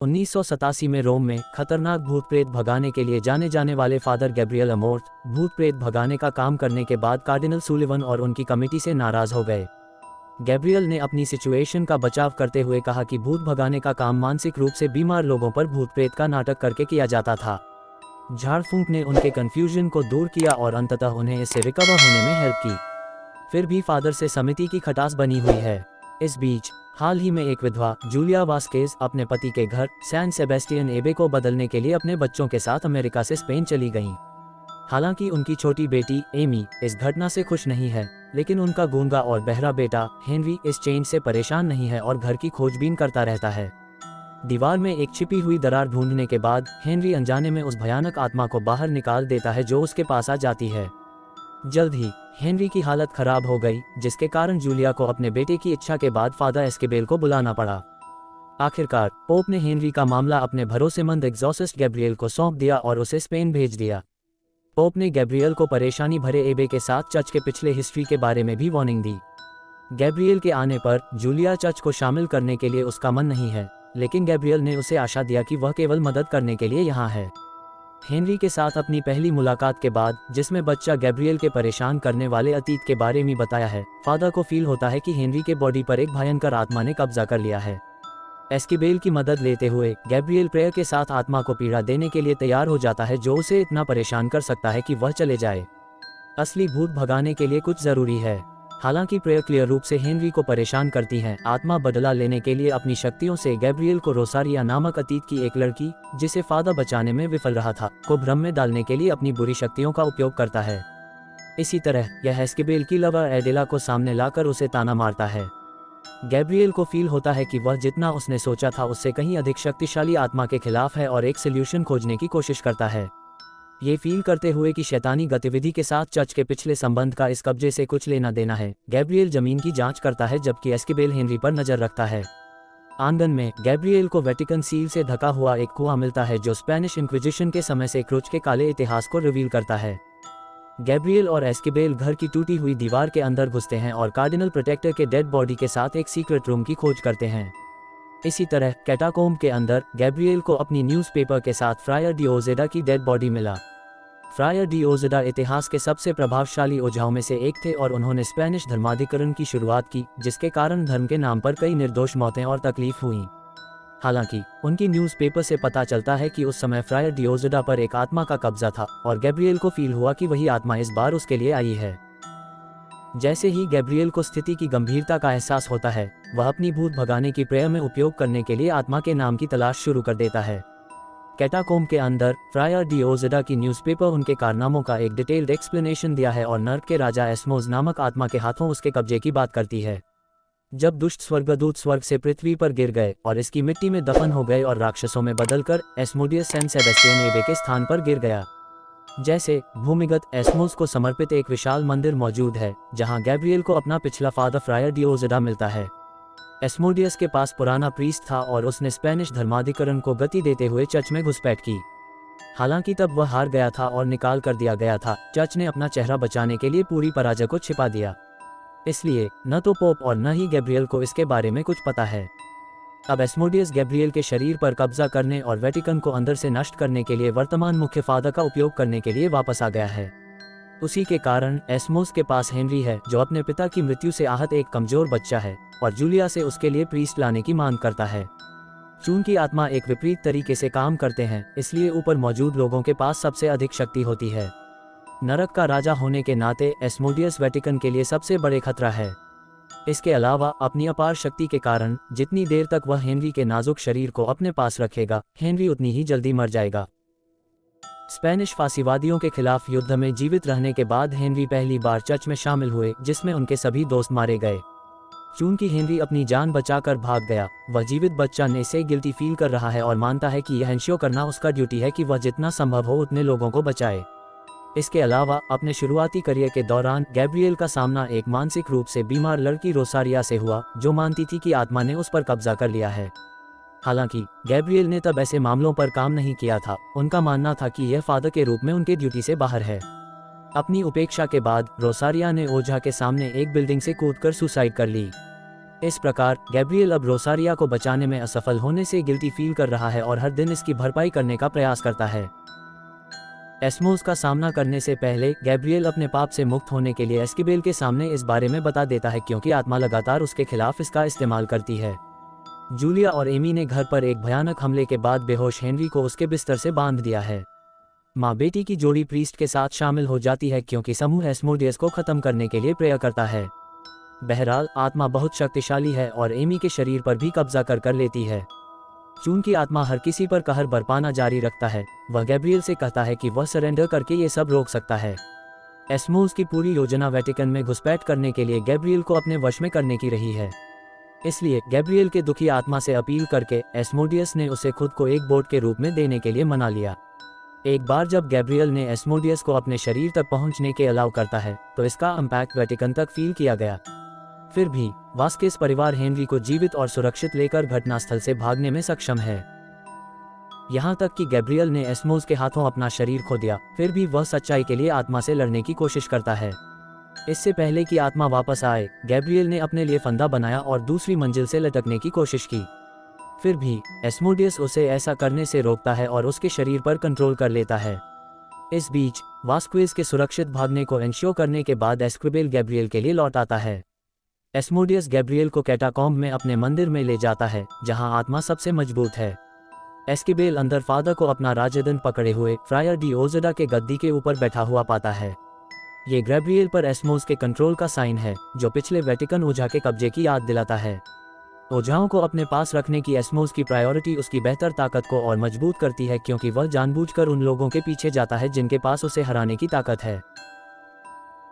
1987 में रोम में खतरनाक भूत प्रेत भगाने के लिए जाने जाने वाले फादर गैब्रियल अमोर्थ भूत प्रेत भगाने का काम करने के बाद कार्डिनल सुलिवन और उनकी कमेटी से नाराज हो गए। गैब्रियल ने अपनी सिचुएशन का बचाव करते हुए कहा कि भूत भगाने का काम मानसिक रूप से बीमार लोगों पर भूत प्रेत का नाटक करके किया जाता था। झाड़ फूंक ने उनके कन्फ्यूजन को दूर किया और अंततः उन्हें इससे रिकवर होने में हेल्प की। फिर भी फादर से समिति की खटास बनी हुई है। इस बीच हाल ही में एक विधवा जूलिया वास्केज अपने पति के घर सैन सेबेस्टियन एबे को बदलने के लिए अपने बच्चों के साथ अमेरिका से स्पेन चली गईं। हालांकि उनकी छोटी बेटी एमी इस घटना से खुश नहीं है, लेकिन उनका गूंगा और बहरा बेटा हेनरी इस चेंज से परेशान नहीं है और घर की खोजबीन करता रहता है। दीवार में एक छिपी हुई दरार ढूंढने के बाद हेनरी अनजाने में उस भयानक आत्मा को बाहर निकाल देता है जो उसके पास आ जाती है। जल्द ही हेनरी की हालत खराब हो गई, जिसके कारण जूलिया को अपने बेटे की इच्छा के बाद फादर एस्केबेल को बुलाना पड़ा। आखिरकार पोप ने हेनरी का मामला अपने भरोसेमंद एग्जॉर्सिस्ट गैब्रियल को सौंप दिया और उसे स्पेन भेज दिया। पोप ने गैब्रियल को परेशानी भरे एबे के साथ चर्च के पिछले हिस्ट्री के बारे में भी वार्निंग दी। गैब्रियल के आने पर जूलिया चर्च को शामिल करने के लिए उसका मन नहीं है, लेकिन गैब्रियल ने उसे आशा दिया कि वह केवल मदद करने के लिए यहाँ है। हेनरी के साथ अपनी पहली मुलाकात के बाद, जिसमें बच्चा गैब्रियल के परेशान करने वाले अतीत के बारे में बताया है, फादर को फील होता है कि हेनरी के बॉडी पर एक भयंकर आत्मा ने कब्जा कर लिया है। एस्केबेल की मदद लेते हुए गैब्रियल प्रेयर के साथ आत्मा को पीड़ा देने के लिए तैयार हो जाता है, जो उसे इतना परेशान कर सकता है कि वह चले जाए। असली भूत भगाने के लिए कुछ जरूरी है। हालांकि प्रेयर क्लियर रूप से हेनरी को परेशान करती है। आत्मा बदला लेने के लिए अपनी शक्तियों से गैब्रियल को रोसारिया नामक अतीत की एक लड़की, जिसे फादर बचाने में विफल रहा था, को भ्रम में डालने के लिए अपनी बुरी शक्तियों का उपयोग करता है। इसी तरह यह एस्केबेल की लवर एडेला को सामने लाकर उसे ताना मारता है। गैब्रियल को फील होता है कि वह जितना उसने सोचा था उससे कहीं अधिक शक्तिशाली आत्मा के खिलाफ है और एक सोल्यूशन खोजने की कोशिश करता है। ये फील करते हुए कि शैतानी गतिविधि के साथ चर्च के पिछले संबंध का इस कब्जे से कुछ लेना देना है, गैब्रियल जमीन की जांच करता है, जबकि एस्केबेल हेनरी पर नजर रखता है। आंगन में गैब्रियल को वेटिकन सील से ढका हुआ एक कुआं मिलता है, जो स्पेनिश इंक्विजिशन के समय से क्रूज के काले इतिहास को रिवील करता है। गैब्रियल और एस्केबेल घर की टूटी हुई दीवार के अंदर घुसते हैं और कार्डिनल प्रोटेक्टर के डेड बॉडी के साथ एक सीक्रेट रूम की खोज करते हैं। इसी तरह कैटाकोम्ब के अंदर गैब्रियल को अपनी न्यूज़पेपर के साथ फ्रायर डी ओजेडा की डेड बॉडी मिला। फ्रायर डी ओजेडा इतिहास के सबसे प्रभावशाली ओझाओं में से एक थे और उन्होंने स्पेनिश धर्माधिकरण की शुरुआत की, जिसके कारण धर्म के नाम पर कई निर्दोष मौतें और तकलीफ हुई। हालांकि उनकी न्यूज़पेपर से पता चलता है कि उस समय फ्रायर डी ओजेडा पर एक आत्मा का कब्जा था और गैब्रियल को फील हुआ कि वही आत्मा इस बार उसके लिए आई है। जैसे ही गैब्रियल को स्थिति की गंभीरता का एहसास होता है, वह अपनी भूत भगाने की प्रेयर में उपयोग करने के लिए आत्मा के नाम की तलाश शुरू कर देता है। कैटाकोम्ब के अंदर फ्रायर डी ओजेडा की न्यूज़पेपर उनके कारनामों का एक डिटेल्ड एक्सप्लेनेशन दिया है और नर्क के राजा एस्मोज नामक आत्मा के हाथों उसके कब्जे की बात करती है। जब दुष्ट स्वर्गदूत स्वर्ग से पृथ्वी पर गिर गए और इसकी मिट्टी में दफन हो गए और राक्षसों में बदलकर एस्मोडियस सैन सेबेस्टियन एबे के स्थान पर गिर गया। जैसे भूमिगत एस्मोस को समर्पित एक विशाल मंदिर मौजूद है, जहां गैब्रियल को अपना पिछला फादर फ्रायर डी ओजेडा मिलता है। एस्मोडियस के पास पुराना प्रीस्ट था और उसने स्पेनिश धर्माधिकरण को गति देते हुए चर्च में घुसपैठ की। हालांकि तब वह हार गया था और निकाल कर दिया गया था। चर्च ने अपना चेहरा बचाने के लिए पूरी पराजय को छिपा दिया, इसलिए न तो पोप और न ही गैब्रियल को इसके बारे में कुछ पता है। अब एस्मोडियस गैब्रियल के शरीर पर कब्जा करने और वेटिकन को अंदर से नष्ट करने के लिए वर्तमान मुख्य फादर का उपयोग करने के लिए वापस आ गया है। उसी के कारण एस्मोस के पास हेनरी है, जो अपने पिता की मृत्यु से आहत एक कमजोर बच्चा है और जूलिया से उसके लिए प्रीस्ट लाने की मांग करता है। चूंकि आत्मा एक विपरीत तरीके से काम करते हैं, इसलिए ऊपर मौजूद लोगों के पास सबसे अधिक शक्ति होती है। नरक का राजा होने के नाते एस्मोडियस वेटिकन के लिए सबसे बड़े खतरा है। इसके अलावा अपनी अपार शक्ति के कारण जितनी देर तक वह हेनरी के नाजुक शरीर को अपने पास रखेगा, हेनरी उतनी ही जल्दी मर जाएगा। स्पेनिश फांसीवादियों के खिलाफ युद्ध में जीवित रहने के बाद हेनरी पहली बार चर्च में शामिल हुए, जिसमें उनके सभी दोस्त मारे गए। चूंकि हेनरी अपनी जान बचाकर भाग गया, वह जीवित बच्चा ने से गिल्टी फील कर रहा है और मानता है कि यह इंश्योर करना उसका ड्यूटी है कि वह जितना संभव हो उतने लोगों को बचाए। इसके अलावा अपने शुरुआती करियर के दौरान गैब्रियल का सामना एक मानसिक रूप से बीमार लड़की रोसारिया से हुआ, जो मानती थी कि आत्मा ने उस पर कब्जा कर लिया है। हालांकि गैब्रियल ने तब ऐसे मामलों पर काम नहीं किया था। उनका मानना था कि यह फादर के रूप में उनके ड्यूटी से बाहर है। अपनी उपेक्षा के बाद रोसारिया ने ओझा के सामने एक बिल्डिंग से कूदकर सुसाइड कर ली। इस प्रकार गैब्रियल अब रोसारिया को बचाने में असफल होने से गिल्टी फील कर रहा है और हर दिन इसकी भरपाई करने का प्रयास करता है। एस्मोस का सामना करने से पहले गैब्रियल अपने पाप से मुक्त होने के लिए एस्किबेल के सामने इस बारे में बता देता है, क्योंकि आत्मा लगातार उसके खिलाफ इसका इस्तेमाल करती है। जूलिया और एमी ने घर पर एक भयानक हमले के बाद बेहोश हेनरी को उसके बिस्तर से बांध दिया है। माँ बेटी की जोड़ी प्रीस्ट के साथ शामिल हो जाती है, क्योंकि समूह एस्मोडियस को खत्म करने के लिए प्रेयर करता है। बहरहाल आत्मा बहुत शक्तिशाली है और एमी के शरीर पर भी कब्जा कर लेती है। चूंकि आत्मा हर किसी पर कहर बरपाना जारी रखता है, वह गैब्रियल से कहता है कि वह सरेंडर करके ये सब रोक सकता है। एस्मोस की पूरी योजना वेटिकन में घुसपैठ करने के लिए गैब्रियल को अपने वश में करने की रही है। इसलिए गैब्रियल के दुखी आत्मा से अपील करके एस्मोडियस ने उसे खुद को एक बोट के रूप में देने के लिए मना लिया। एक बार जब गैब्रियल ने एस्मोडियस को अपने शरीर तक पहुंचने के अलाउ करता है, तो इसका इम्पैक्ट वेटिकन तक फील किया गया। फिर भी वास्केस परिवार हेनरी को जीवित और सुरक्षित लेकर घटनास्थल से भागने में सक्षम है। यहाँ तक कि गैब्रियल ने एस्मोस के हाथों अपना शरीर खो दिया, फिर भी वह सच्चाई के लिए आत्मा से लड़ने की कोशिश करता है। इससे पहले कि आत्मा वापस आए, गैब्रियल ने अपने लिए फंदा बनाया और दूसरी मंजिल से लटकने की कोशिश की। फिर भी एस्मोडियस उसे ऐसा करने से रोकता है और उसके शरीर पर कंट्रोल कर लेता है। इस बीच वास्क्वेज के सुरक्षित भागने को इंश्योर करने के बाद एस्क्विबेल गैब्रियल के लिए लौट आता है। एस्मोडियस गैब्रियल को कैटाकॉम्ब में अपने मंदिर में ले जाता है, जहां आत्मा सबसे मजबूत है। एस्किबेल अंदर फादर को अपना राजदंड पकड़े हुए फ्रायर डी ओजडा के गद्दी के ऊपर बैठा हुआ पाता है। ये गैब्रियल पर एस्मोस के कंट्रोल का साइन है, जो पिछले वेटिकन ओझा के कब्जे की याद दिलाता है। ओझाओं को अपने पास रखने की एस्मोस की प्रायोरिटी उसकी बेहतर ताकत को और मजबूत करती है, क्योंकि वह जानबूझकर उन लोगों के पीछे जाता है जिनके पास उसे हराने की ताकत है।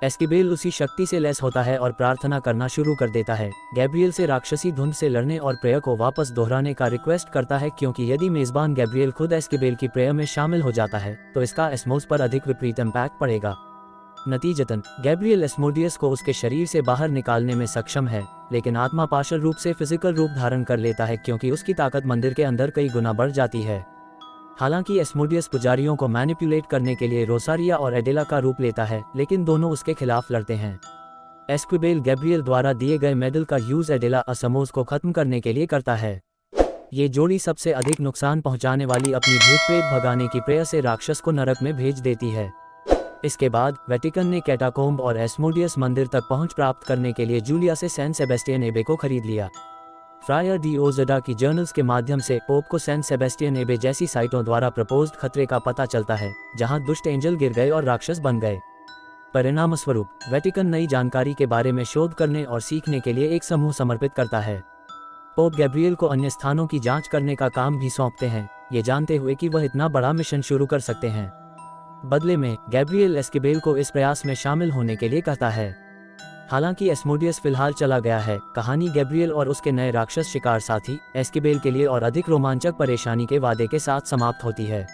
एस्किबेल उसी शक्ति से लैस होता है और प्रार्थना करना शुरू कर देता है। गैब्रियल से राक्षसी धुंध से लड़ने और प्रेयर को वापस दोहराने का रिक्वेस्ट करता है, क्योंकि यदि मेजबान गैब्रियल खुद एस्किबेल की प्रेयर में शामिल हो जाता है, तो इसका एस्मोस पर अधिक विपरीत इम्पैक्ट पड़ेगा। नतीजतन गैब्रियल एस्मोडियस को उसके शरीर से बाहर निकालने में सक्षम है, लेकिन आत्मा पार्षद रूप से फिजिकल रूप धारण कर लेता है, क्योंकि उसकी ताकत मंदिर के अंदर कई गुना बढ़ जाती है। हालांकि एस्मोडियस पुजारियों को मैनिपुलेट करने के लिए रोसारिया और एडेला का रूप लेता है, लेकिन दोनों उसके खिलाफ लड़ते हैं। एस्क्विबेल गैब्रियल द्वारा दिए गए मेडल का यूज एडेला असमोस को खत्म करने के लिए करता है। ये जोड़ी सबसे अधिक नुकसान पहुंचाने वाली अपनी भूत प्रेत भगाने की प्रेयर से राक्षस को नरक में भेज देती है। इसके बाद वेटिकन ने कैटाकोम्ब और एस्मोडियस मंदिर तक पहुंच प्राप्त करने के लिए जूलिया से सैन सेबेस्टियन एबे को खरीद लिया। फ्रायर डी ओजडा की जर्नल्स के माध्यम से पोप को सैन सेबेस्टियन एबे जैसी साइटों द्वारा प्रपोज्ड खतरे का पता चलता है, जहां दुष्ट एंजल गिर गए और राक्षस बन गए। परिणामस्वरूप वेटिकन नई जानकारी के बारे में शोध करने और सीखने के लिए एक समूह समर्पित करता है। पोप गैब्रियल को अन्य स्थानों की जांच करने का काम भी सौंपते हैं, ये जानते हुए कि वह इतना बड़ा मिशन शुरू कर सकते हैं। बदले में गैब्रियल एस्किबेल को इस प्रयास में शामिल होने के लिए कहता है। हालांकि एस्मोडियस फिलहाल चला गया है, कहानी गैब्रियल और उसके नए राक्षस शिकार साथी एस्किबेल के लिए और अधिक रोमांचक परेशानी के वादे के साथ समाप्त होती है।